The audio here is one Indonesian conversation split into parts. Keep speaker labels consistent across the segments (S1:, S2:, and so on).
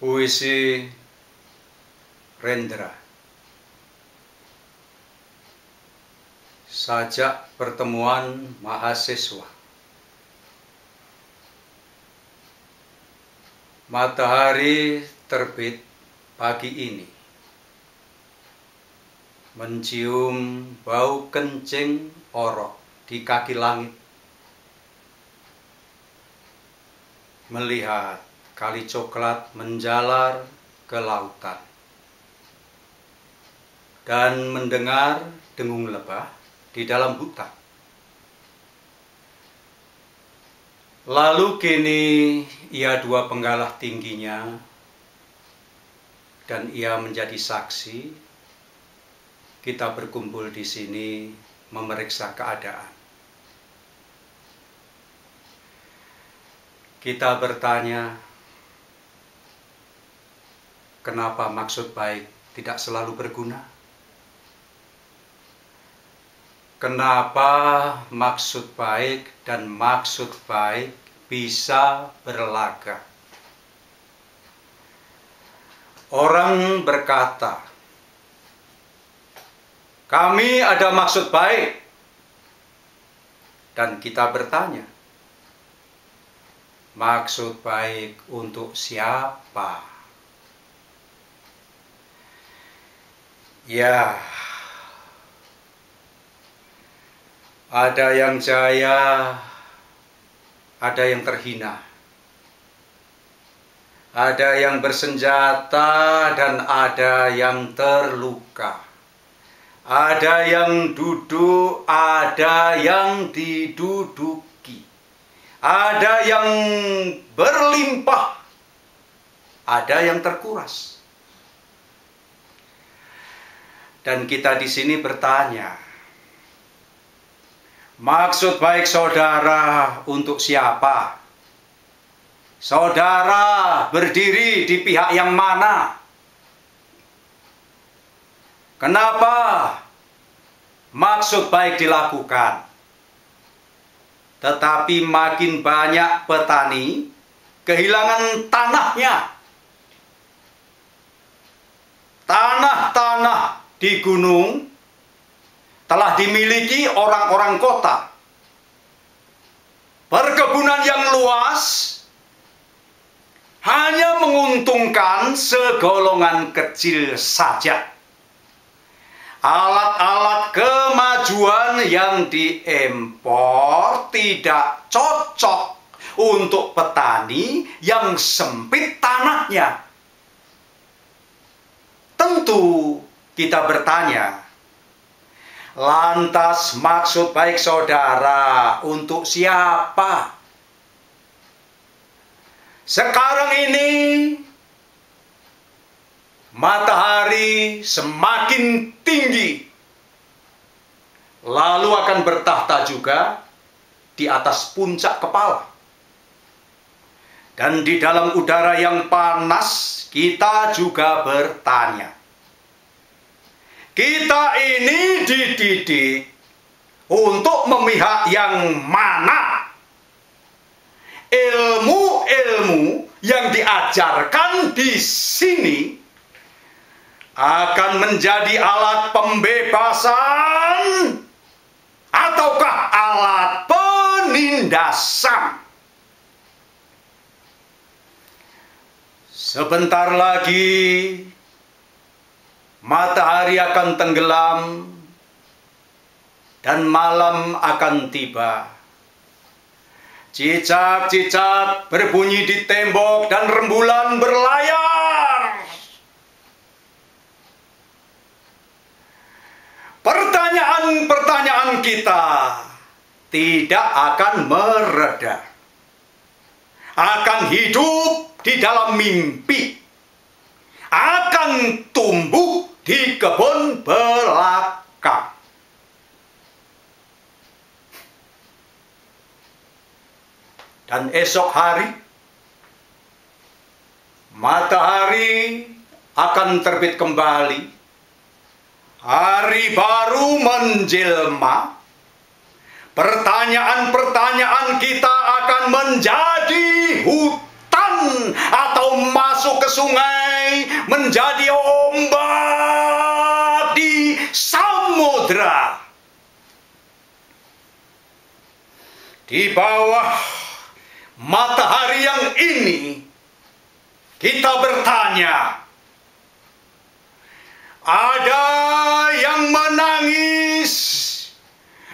S1: Puisi Rendra. Sajak pertemuan mahasiswa. Matahari terbit pagi ini, mencium bau kencing orok di kaki langit, melihat kali coklat menjalar ke lautan, dan mendengar dengung lebah di dalam hutan. Lalu kini ia dua penggalah tingginya, dan ia menjadi saksi. Kita berkumpul di sini memeriksa keadaan. Kita bertanya, kenapa maksud baik tidak selalu berguna? Kenapa maksud baik dan maksud baik bisa berlaga? Orang berkata, kami ada maksud baik. Dan kita bertanya, maksud baik untuk siapa? Ya, ada yang jaya, ada yang terhina, ada yang bersenjata dan ada yang terluka, ada yang duduk, ada yang diduduki, ada yang berlimpah, ada yang terkuras. Dan kita di sini bertanya, maksud baik saudara untuk siapa? Saudara berdiri di pihak yang mana? Kenapa maksud baik dilakukan? Tetapi makin banyak petani kehilangan tanahnya. Tanah-tanah di gunung telah dimiliki orang-orang kota. Perkebunan yang luas hanya menguntungkan segolongan kecil saja. Alat-alat kemajuan yang diimpor tidak cocok untuk petani yang sempit tanahnya. Tentu kita bertanya, lantas maksud baik saudara untuk siapa? Sekarang ini matahari semakin tinggi, lalu akan bertahta juga di atas puncak kepala. Dan di dalam udara yang panas, kita juga bertanya, kita ini dididik untuk memihak yang mana? Ilmu-ilmu yang diajarkan di sini akan menjadi alat pembebasan ataukah alat penindasan? Sebentar lagi matahari akan tenggelam dan malam akan tiba. Cicak-cicak berbunyi di tembok dan rembulan berlayar. Pertanyaan-pertanyaan kita tidak akan mereda. Akan hidup di dalam mimpi. Akan tumbuh di kebun belakang. Dan esok hari, matahari akan terbit kembali. Hari baru menjelma. Pertanyaan-pertanyaan kita akan menjadi hutan lautan atau masuk ke sungai, menjadi ombak di samudra. Di bawah matahari yang ini, kita bertanya, ada yang menangis,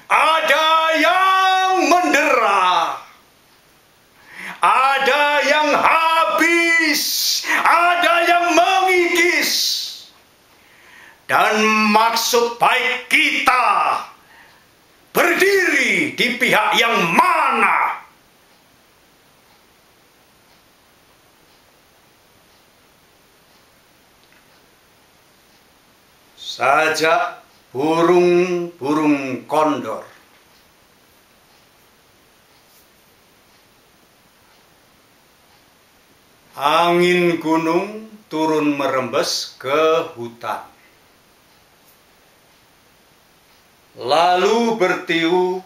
S1: ada yang mendera, ada yang habis, ada yang mengikis. Dan maksud baik kita berdiri di pihak yang mana? Sajak burung-burung kondor angin gunung turun merembes ke hutan, lalu bertiup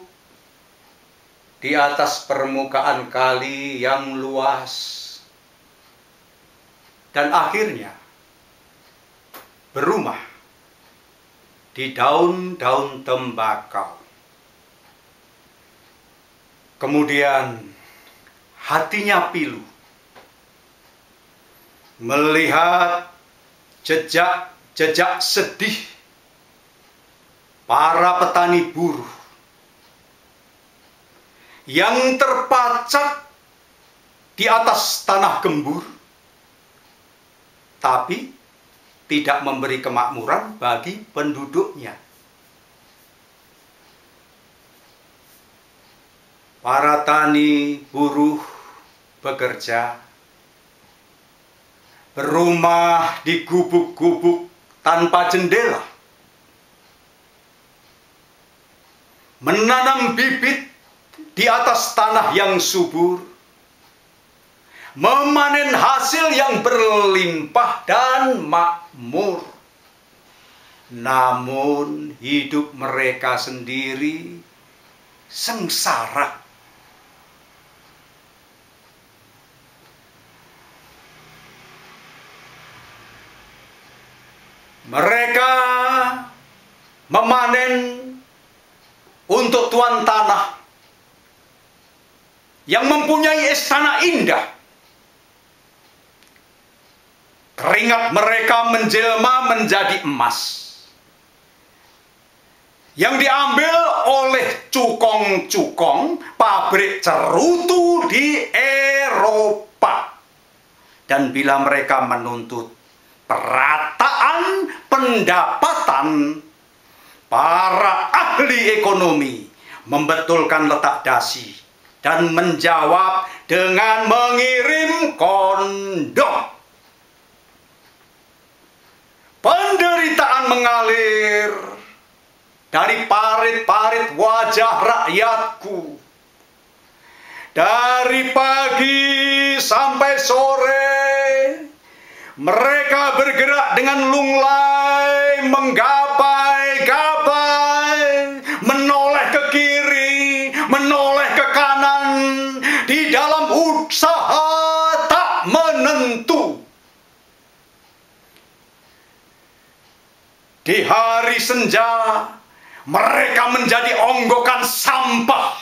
S1: di atas permukaan kali yang luas, dan akhirnya berumah di daun-daun tembakau. Kemudian hatinya pilu melihat jejak-jejak sedih para petani buruh yang terpacak di atas tanah gembur, tapi tidak memberi kemakmuran bagi penduduknya. Para tani buruh bekerja, berumah di gubuk-gubuk tanpa jendela, menanam bibit di atas tanah yang subur, memanen hasil yang berlimpah dan makmur. Namun hidup mereka sendiri sengsara. Mereka memanen untuk tuan tanah yang mempunyai istana indah. Keringat mereka menjelma menjadi emas yang diambil oleh cukong-cukong pabrik cerutu di Eropa. Dan bila mereka menuntut perataan pendapatan, para ahli ekonomi membetulkan letak dasi dan menjawab dengan mengirim kondom. Penderitaan mengalir dari parit-parit wajah rakyatku. Dari pagi sampai sore, mereka bergerak dengan lunglai, menggapai-gapai, menoleh ke kiri, menoleh ke kanan, di dalam usaha tak menentu. Di hari senja, mereka menjadi onggokan sampah.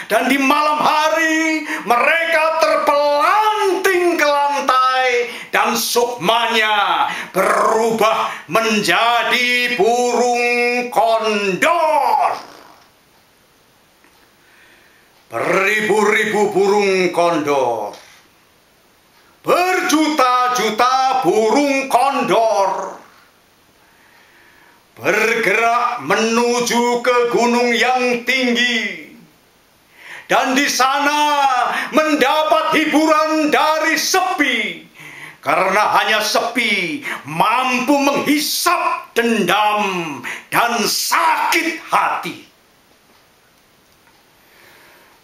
S1: Dan di malam hari, mereka terpelanting ke lantai, dan sukmanya berubah menjadi burung kondor. Beribu-ribu burung kondor, berjuta-juta burung kondor bergerak menuju ke gunung yang tinggi, dan di sana mendapat hiburan dari sepi, karena hanya sepi mampu menghisap dendam dan sakit hati.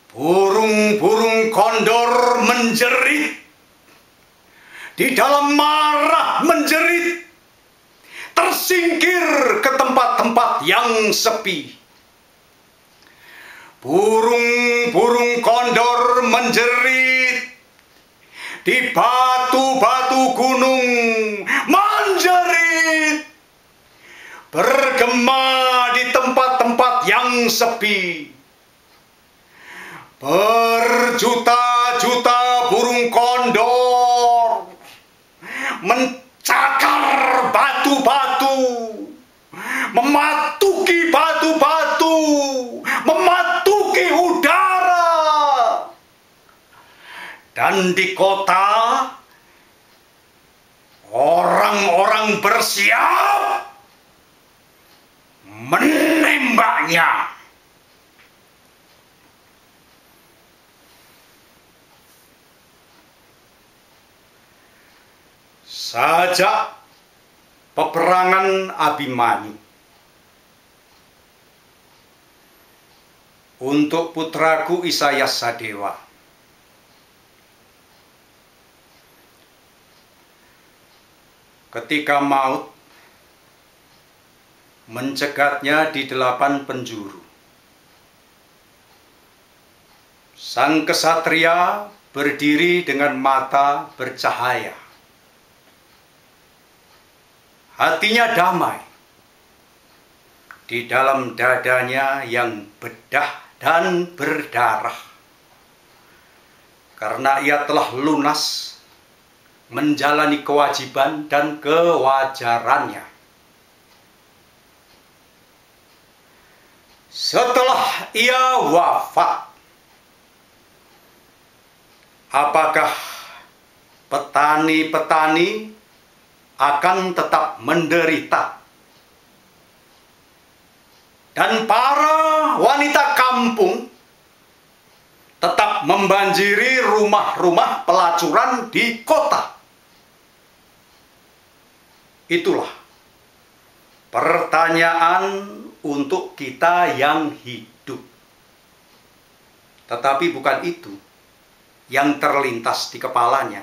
S1: Burung-burung kondor menjerit, di dalam marah menjerit, tersingkir ke tempat-tempat yang sepi. Burung-burung kondor menjerit di batu-batu gunung menjerit, bergema di tempat-tempat yang sepi. Berjuta-juta burung kondor mencakar batu-batu, mematuki batu-batu, mematuki udara. Dan di kota, orang-orang bersiap menembaknya. Sajak peperangan Abimanyu, untuk putraku Isayas Sadewa, ketika maut mencegatnya di 8 penjuru, sang kesatria berdiri dengan mata bercahaya. Hatinya damai, di dalam dadanya yang bedah dan berdarah, karena ia telah lunas menjalani kewajiban dan kewajarannya. Setelah ia wafat, apakah petani-petani akan tetap menderita, dan para wanita kampung tetap membanjiri rumah-rumah pelacuran di kota? Itulah pertanyaan untuk kita yang hidup. Tetapi bukan itu yang terlintas di kepalanya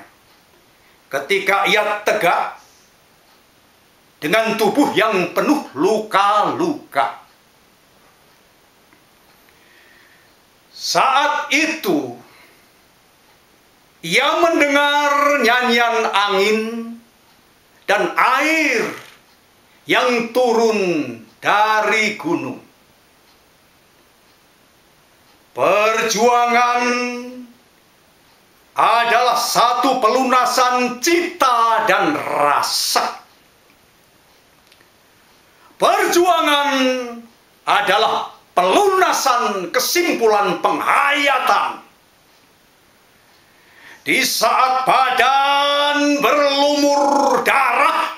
S1: ketika ia tegak dengan tubuh yang penuh luka-luka. Saat itu ia mendengar nyanyian angin dan air yang turun dari gunung. Perjuangan adalah satu pelunasan cita dan rasa. Perjuangan adalah pelunasan kesimpulan penghayatan. Di saat badan berlumur darah,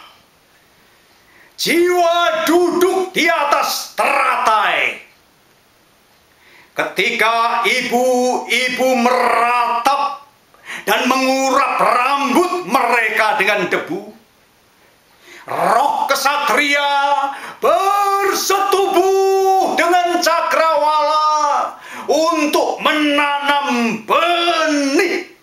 S1: jiwa duduk di atas teratai. Ketika ibu-ibu meratap dan mengurap rambut mereka dengan debu, roh kesatria bersetubuh dengan cakrawala untuk menanam benih,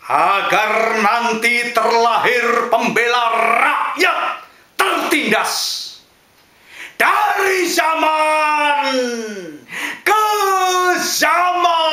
S1: agar nanti terlahir pembela rakyat tertindas dari zaman ke zaman.